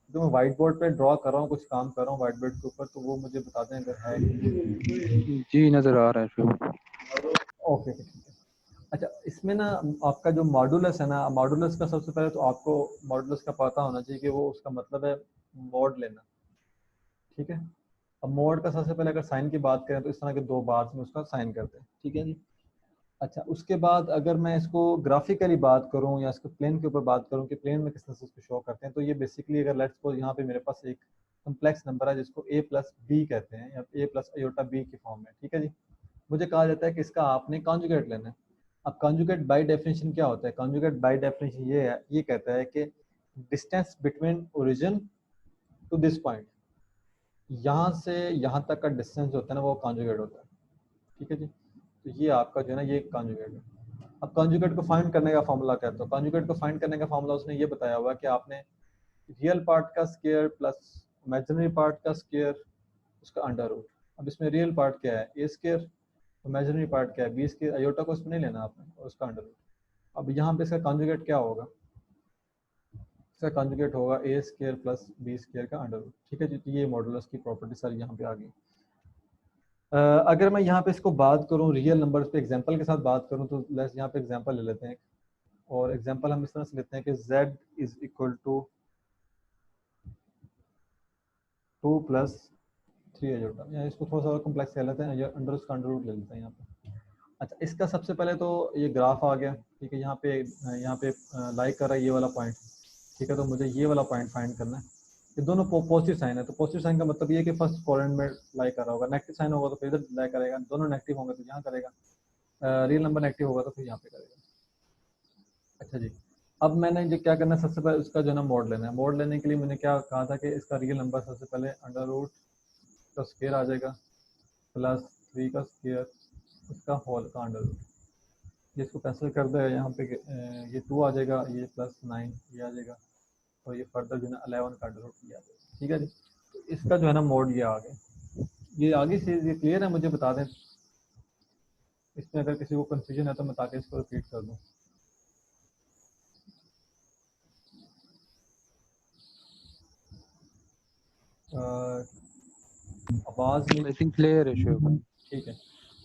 S1: जो मैं व्हाइट बोर्ड पे ड्रॉ कर रहा हूँ, कुछ काम कर रहा हूँ व्हाइट बोर्ड के ऊपर, तो वो मुझे बता दें अगर है।
S2: जी नजर आ रहा है शुभ।
S1: ओके ठीक है। अच्छा इसमें ना आपका जो मॉडुलस है ना, मॉडुलस का सबसे पहले तो आपको मॉडुलस का पता होना चाहिए कि वो उसका मतलब है मॉड लेना, ठीक है। अब मोड का सबसे पहले अगर साइन की बात करें तो इस तरह के दो बार्स में उसका साइन करते हैं, ठीक है जी। अच्छा उसके बाद अगर मैं इसको ग्राफिकली बात करूं या इसको प्लेन के ऊपर बात करूं कि प्लेन में किस तरह से इसको शो करते हैं, तो ये बेसिकली अगर लेट्स सपोज यहाँ पे मेरे पास एक कम्प्लेक्स नंबर है जिसको a प्लस बी कहते हैं या a प्लस अयोटा बी की फॉर्म में, ठीक है जी। मुझे कहा जाता है कि इसका आपने कॉन्जुगेट लेना है। अब कॉन्जुगेट बाय डेफिनेशन क्या होता है, कॉन्जुगेट बाय डेफिनेशन ये है, ये कहता है कि distance between origin to this point, यहाँ से यहाँ तक का डिस्टेंस जो होता है ना वो कॉन्जुगेट होता है, ठीक है जी। तो ये आपका जो है ना ये कॉन्जुगेट है। अब कॉन्जुगेट को फाइंड करने का फॉर्मूला क्या है, तो कॉन्जुगेट को फाइंड करने का फॉर्मूला उसने ये बताया हुआ है कि आपने रियल पार्ट का स्क्वायर प्लस इमेजिनरी पार्ट का स्क्वायर उसका अंडर रूट। अब इसमें रियल पार्ट क्या है ए स्क्वायर, इमेजिनरी पार्ट क्या है बी स्क्वायर, अयोटा को इसमें नहीं लेना आपने और उसका अंडर रूट। अब यहाँ पे इसका कॉन्जुगेट क्या होगा, इसका कॉन्जुगेट होगा ए स्क्वायर प्लस बी स्क्वायर का अंडर रूट, ठीक है जी। तो ये मॉडुलस की प्रॉपर्टी सारी यहाँ पे आ गई। अगर मैं यहाँ पे इसको बात करूँ रियल नंबर्स पे एग्जांपल के साथ बात करूँ तो लेट्स यहाँ पे एग्जांपल ले लेते हैं, और एग्जांपल हम इस तरह से लेते हैं कि z is equal to 2 plus 3 iota, या इसको थोड़ा सा और कॉम्प्लेक्स कर लेते हैं, अंडर उसका अंडर रूट ले लेते हैं यहाँ पे। अच्छा इसका सबसे पहले तो ये ग्राफ आ गया, ठीक है। यहाँ पे लाइक कर रहा है ये वाला पॉइंट, ठीक है। तो मुझे ये वाला पॉइंट फाइंड करना है, ये दोनों पॉजिटिव साइन है, तो पॉजिटिव साइन का मतलब ये है कि फर्स्ट क्वाड्रेंट में लाइक कर रहा होगा, नेगेटिव साइन होगा तो फिर इधर लाइक करेगा, दोनों नेगेटिव होंगे तो यहाँ करेगा, रियल नंबर नेगेटिव होगा तो फिर यहाँ पे करेगा। अच्छा जी, अब मैंने जो क्या करना है सबसे पहले उसका जो है ना मोड लेना है। मोड लेने के लिए मैंने क्या कहा था कि इसका रियल नंबर सबसे पहले अंडर रूट का स्क्वायर आ जाएगा प्लस 3 का स्क्वायर उसका होल का अंडर रूट, जिसको कैंसिल कर दे यहाँ पे ये 2 आ जाएगा, ये प्लस 9 ये आ जाएगा, और ये फर्दर जो है ना 11 का अंडर रूट ये आ जाएगा, ठीक है जी। तो इसका जो है ना मोड ये आ गया, ये आगे से ये क्लियर है, मुझे बता दें इसमें अगर किसी को कंफ्यूजन है तो मैं ताकि इसको रिपीट कर दूँ। आवाज़ नहीं,
S2: आई थिंक क्लियर है शुभ।
S1: ठीक है।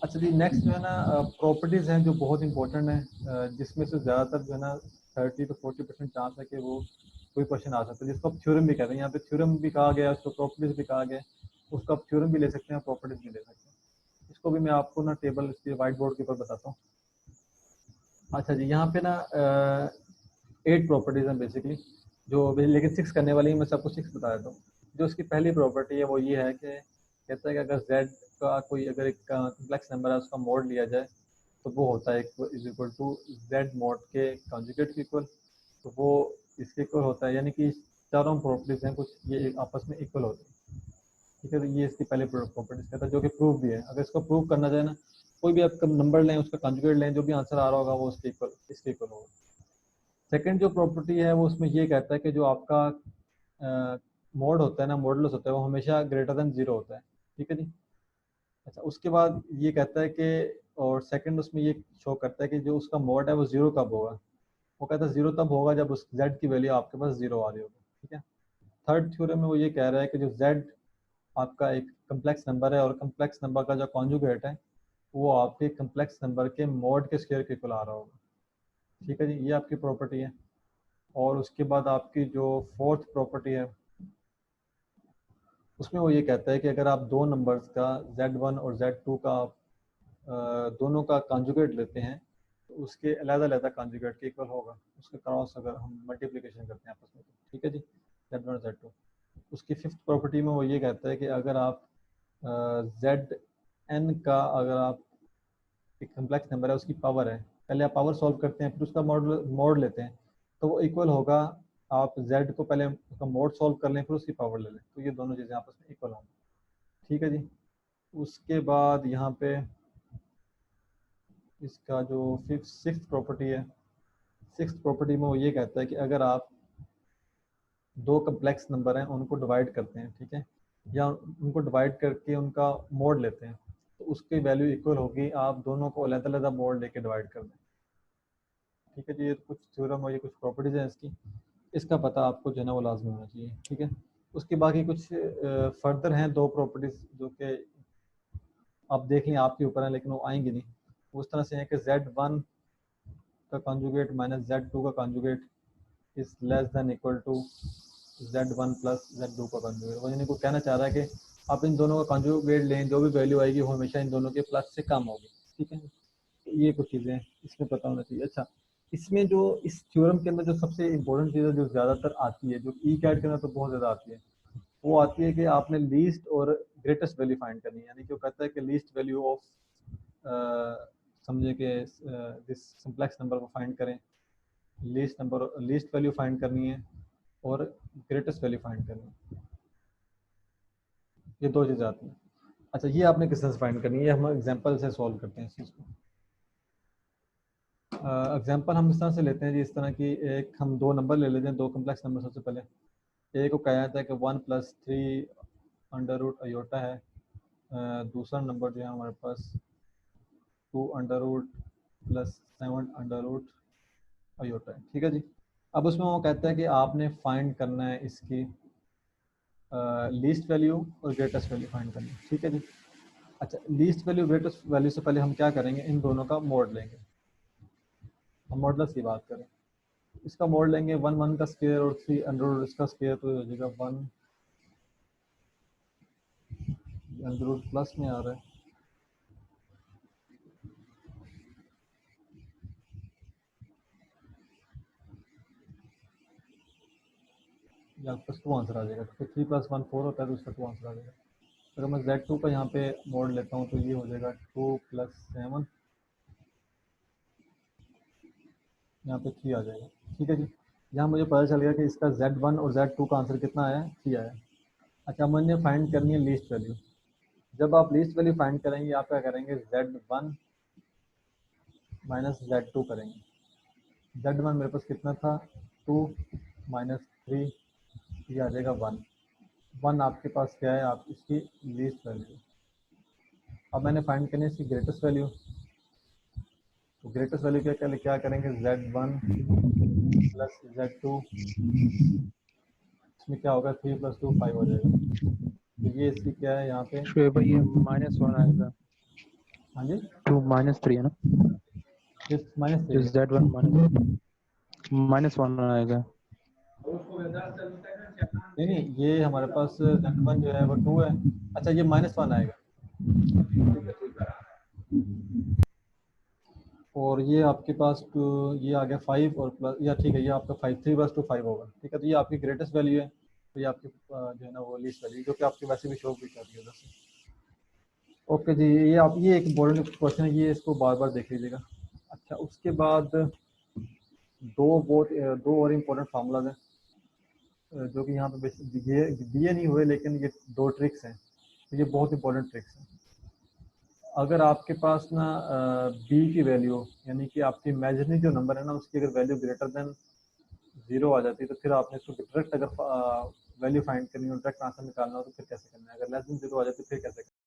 S1: अच्छा जी नेक्स्ट जो है ना प्रॉपर्टीज़ हैं जो बहुत इंपॉर्टेंट हैं, जिसमें से ज़्यादातर जो है ना 30 to 40% चांस है कि वो कोई क्वेश्चन आ सकता है जिसको आप थ्योरम भी कहते हैं। यहाँ पे थ्योरम भी कहा गया है, उसको प्रॉपर्टीज भी कहा गया है, उसको आप थ्योरम भी ले सकते हैं, प्रॉपर्टीज भी ले सकते हैं। इसको भी मैं आपको ना टेबल इसके व्हाइट बोर्ड के ऊपर बताता हूँ। अच्छा जी, यहाँ पे ना 8 प्रॉपर्टीज हैं बेसिकली, जो लेकिन 6 करने वाली मैं सबको 6 बता देता हूँ। जो उसकी पहली प्रॉपर्टी है वो ये है कि कहता है कि अगर z का कोई अगर एक कॉम्प्लेक्स नंबर है उसका मोड लिया जाए तो वो होता है is equal to z mod के कॉन्जुगेट के इक्वल। तो वो इसके इक्वल होता है, यानी कि चारों प्रॉपर्टीज हैं कुछ ये आपस में इक्वल होते हैं। ठीक है, तो ये इसकी पहली प्रॉपर्टीज कहता है, जो कि प्रूव भी है। अगर इसको प्रूव करना चाहे ना, कोई भी आप नंबर लें उसका कॉन्जुगेट लें, जो भी आंसर आ रहा होगा वो इसके इक्वल होगा। सेकंड जो प्रॉपर्टी है वो उसमें ये कहता है कि जो आपका मोड होता है ना, मॉडुलस होता है, वो हमेशा ग्रेटर देन 0 होता है। ठीक है जी। अच्छा, उसके बाद ये कहता है कि, और सेकंड उसमें ये शो करता है कि जो उसका मोड है वो 0 कब होगा। वो कहता है 0 तब होगा जब उस z की वैल्यू आपके पास 0 आ रही होगी। ठीक है। थर्ड थ्योरम में वो ये कह रहा है कि जो z आपका एक कम्प्लेक्स नंबर है और कम्प्लेक्स नंबर का जो कॉन्जुगेट है वो आपके कम्प्लेक्स नंबर के मोड के स्क्वायर के इक्वल आ रहा होगा। ठीक है जी, ये आपकी प्रॉपर्टी है। और उसके बाद आपकी जो फोर्थ प्रॉपर्टी है उसमें वो ये कहता है कि अगर आप दो नंबर्स का z1 और z2 का दोनों का कॉन्जुगेट लेते हैं तो उसके अलग-अलग कॉन्जुगेट के इक्वल होगा, उसके क्रॉस अगर हम मल्टीप्लिकेशन करते हैं आपस में। तो ठीक है जी, z1 और z2। उसकी फिफ्थ प्रॉपर्टी में वो ये कहता है कि अगर आप zn का, अगर आप एक कम्प्लेक्स नंबर है उसकी पावर है, पहले आप पावर सॉल्व करते हैं फिर उसका मोड लेते हैं, तो वो इक्वल होगा, आप z को पहले उसका मोड सॉल्व कर लें फिर उसकी पावर ले लें, तो ये दोनों चीज़ें आपस में इक्वल होंगी। ठीक है जी। उसके बाद यहाँ पे इसका जो सिक्स्थ प्रॉपर्टी है, सिक्स्थ प्रॉपर्टी में वो ये कहता है कि अगर आप दो कम्प्लेक्स नंबर हैं उनको डिवाइड करते हैं, ठीक है, या उनको डिवाइड करके उनका मोड लेते हैं, तो उसकी वैल्यू इक्वल होगी आप दोनों को अलग-अलग मोड लेके डिवाइड कर दें। ठीक है जी, ये कुछ थ्योरम और ये कुछ प्रॉपर्टीज हैं इसकी, इसका पता आपको जो है ना वो लाजमी होना चाहिए। ठीक है। उसके बाकी कुछ फर्दर हैं दो प्रॉपर्टीज जो कि आप देख लें, आपके ऊपर है, लेकिन वो आएंगी नहीं। उस तरह से है कि z1 का कॉन्जुगेट माइनस z2 का conjugate is less than equal to z1 plus z2 का कॉन्जुगेट। वो यानी को कहना चाह रहा है कि आप इन दोनों का कॉन्जुगेट लें, जो भी वैल्यू आएगी वो हमेशा इन दोनों के प्लस से कम होगी। ठीक है, ये कुछ चीज़ें इसमें पता होना चाहिए। अच्छा, इसमें जो इस थ्योरम के अंदर जो सबसे इम्पोर्टेंट चीज़ है जो ज़्यादातर आती है, जो ई कैट के अंदर तो बहुत ज़्यादा आती है, वो आती है कि आपने लीस्ट और ग्रेटेस्ट वैल्यू फाइंड करनी है। यानी कि वो कहता है कि लीस्ट वैल्यू ऑफ समझे कि दिस सिंप्लेक्स नंबर को फाइंड करें, लीस्ट वैल्यू फाइंड करनी है और ग्रेटेस्ट वैल्यू फाइंड करनी है। ये दो चीज़ें आती हैं। अच्छा, ये आपने किस तरह से फाइंड करनी है, हम एग्जांपल से सॉल्व करते हैं इस चीज़ को। एग्जांपल हम इस तरह से लेते हैं जी, इस तरह की एक हम दो नंबर ले लेते हैं, दो कम्प्लेक्स नंबर। सबसे पहले एक को कहा जाता है कि 1 + 3 अंडर रूट अयोटा है। दूसरा नंबर जो है हमारे पास 2 under root plus 7 under root iota है। ठीक है जी। अब उसमें वो कहता है कि आपने फाइंड करना है इसकी लीस्ट वैल्यू और ग्रेटेस्ट वैल्यू फाइंड करनी है। ठीक है जी। अच्छा, लीस्ट वैल्यू ग्रेटेस्ट वैल्यू से पहले हम क्या करेंगे, इन दोनों का मोड लेंगे। हम मॉडुलस की बात करें, इसका मोड लेंगे 1 1 का स्क्वायर और 3 अंडर रूट इसका स्क्वायर, तो हो जाएगा 1 अंडर रूट प्लस में आ रहा है, या प्लस 2 आंसर आ जाएगा, तो 3 + 1 4 होता है, तो उसका 2 आंसर आ जाएगा। अगर मैं Z2 का यहाँ पे मोड लेता हूँ तो ये हो जाएगा 2 + 7, यहाँ पे 3 आ जाएगा। ठीक है जी। यहाँ मुझे पता चल गया कि इसका Z1 और Z2 का आंसर कितना आया, 3 आया। अच्छा, मैंने फाइंड करनी है लीस्ट वैल्यू। जब आप लीस्ट वैल्यू फाइंड करेंगे आप क्या करेंगे, Z1 माइनस Z2 करेंगे। Z1 मेरे पास कितना था, 2 - 3, ये आ जाएगा 1। 1 आपके पास क्या है, आप इसकी लीस्ट वैल्यू। अब मैंने फाइंड करनी है इसकी ग्रेटेस्ट वैल्यू, तो ग्रेटेस्ट वैल्यू क्या करेंगे, Z1 प्लस Z2, इसमें क्या होगा, 3 + 2 5 हो जाएगा। तो ये इसकी क्या है यहाँ पे,
S2: शोएब भाई ये -1 आएगा,
S1: हाँ जी,
S2: 2 -3 है ना,
S1: ये -3
S2: जो
S1: है।
S2: Z1 -1 आएगा।
S1: नहीं नहीं, ये हमारे पास Z1 जो है वो 2 है। अच्छा ये -1 आएगा, और ये आपके पास ये आ गया 5 और प्लस, या ठीक है ये आपका 5, 3 + 2 5 होगा, ठीक है। तो ये आपकी ग्रेटेस्ट वैल्यू है, तो ये आपकी जो है ना वो लीस्ट वैल्यू, जो कि आपकी वैसे भी शो भी कर रही है उधर से। ओके जी, ये आप ये एक इम्पोर्टेंट क्वेश्चन है, ये इसको बार बार देख लीजिएगा। अच्छा उसके बाद दो और इम्पोर्टेंट फार्मूलाज हैं, जो कि यहाँ पे दिए नहीं हुए, लेकिन ये 2 ट्रिक्स हैं, तो ये बहुत इंपॉर्टेंट ट्रिक्स हैं। अगर आपके पास ना बी की वैल्यू, यानी कि आपकी इमेजिनरी जो नंबर है ना उसकी अगर वैल्यू ग्रेटर देन 0 आ जाती है, तो फिर आपने इसको डायरेक्ट अगर वैल्यू फाइंड करनी हो, डायरेक्ट आंसर निकालना हो, तो फिर कैसे करना है? अगर लेस देन 0 आ जाती है फिर कैसे करना है?